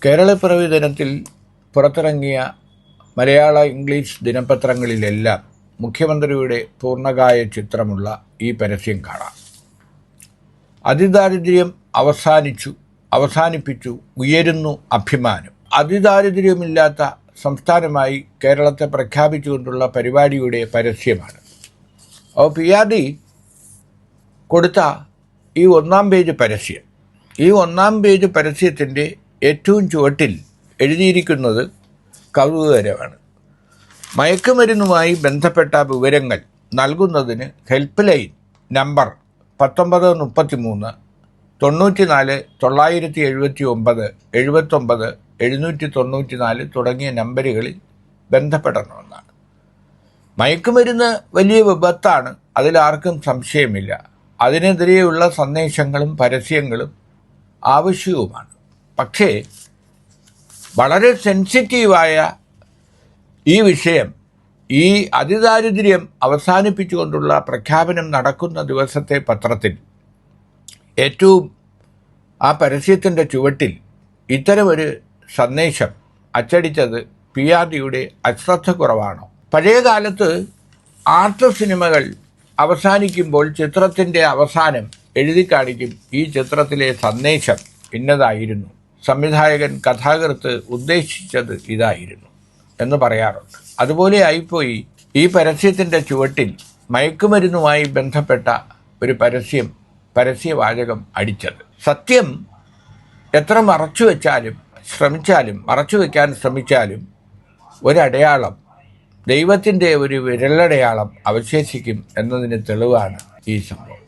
കേരളപ്പിറവി ദിനത്തിൽ പുറത്തിറങ്ങിയ മലയാള ഇംഗ്ലീഷ് ദിനപത്രങ്ങളിലെല്ലാം മുഖ്യമന്ത്രിയുടെ പൂർണ്ണകായ ചിത്രമുള്ള ഈ പരസ്യം കാണാം. അതിദാരിദ്ര്യം അവസാനിപ്പിച്ചു, ഉയരുന്നു അഭിമാനം. അതിദാരിദ്ര്യമില്ലാത്ത സംസ്ഥാനമായി കേരളത്തെ പ്രഖ്യാപിച്ചുകൊണ്ടുള്ള പരിപാടിയുടെ പരസ്യമാണ്. അപ്പോൾ PRD കൊടുത്ത ഈ ഒന്നാം പേജ് പരസ്യം, ഈ ഒന്നാം പേജ് പരസ്യത്തിൻ്റെ ഏറ്റവും ചുവട്ടിൽ എഴുതിയിരിക്കുന്നത് കൗതുകകരമാണ്. മയക്കുമരുന്നുമായി ബന്ധപ്പെട്ട വിവരങ്ങൾ നൽകുന്നതിന് ഹെൽപ്പ് ലൈൻ നമ്പർ 1933 94 979 79 794 തുടങ്ങിയ നമ്പറുകളിൽ ബന്ധപ്പെടണമെന്നാണ്. മയക്കുമരുന്ന് വലിയ വിപത്താണ്, അതിലാർക്കും സംശയമില്ല. അതിനെതിരെയുള്ള സന്ദേശങ്ങളും പരസ്യങ്ങളും ആവശ്യവുമാണ്. പക്ഷേ വളരെ സെൻസിറ്റീവായ ഈ വിഷയം, ഈ അതിദാരിദ്ര്യം അവസാനിപ്പിച്ചുകൊണ്ടുള്ള പ്രഖ്യാപനം നടക്കുന്ന ദിവസത്തെ പത്രത്തിൽ ഏറ്റവും ആ പരസ്യത്തിൻ്റെ ചുവട്ടിൽ ഇത്തരമൊരു സന്ദേശം അച്ചടിച്ചത് PRDയുടെ അശ്രദ്ധക്കുറവാണോ? പഴയ കാലത്ത് ആർട്ട് സിനിമകൾ അവസാനിക്കുമ്പോൾ ചിത്രത്തിൻ്റെ അവസാനം എഴുതി കാണിക്കും, ഈ ചിത്രത്തിലെ സന്ദേശം ഇന്നതായിരുന്നു, സംവിധായകൻ കഥാകൃത്ത് ഉദ്ദേശിച്ചത് ഇതായിരുന്നു എന്ന് പറയാറുണ്ട്. അതുപോലെ ആയിപ്പോയി ഈ പരസ്യത്തിൻ്റെ ചുവട്ടിൽ മയക്കുമരുന്നുമായി ബന്ധപ്പെട്ട ഒരു പരസ്യവാചകം അടിച്ചത്. സത്യം എത്ര മറച്ചു വയ്ക്കാൻ ശ്രമിച്ചാലും ഒരടയാളം, ദൈവത്തിൻ്റെ ഒരു വിരലടയാളം അവശേഷിക്കും എന്നതിന് തെളിവാണ് ഈ സംഭവം.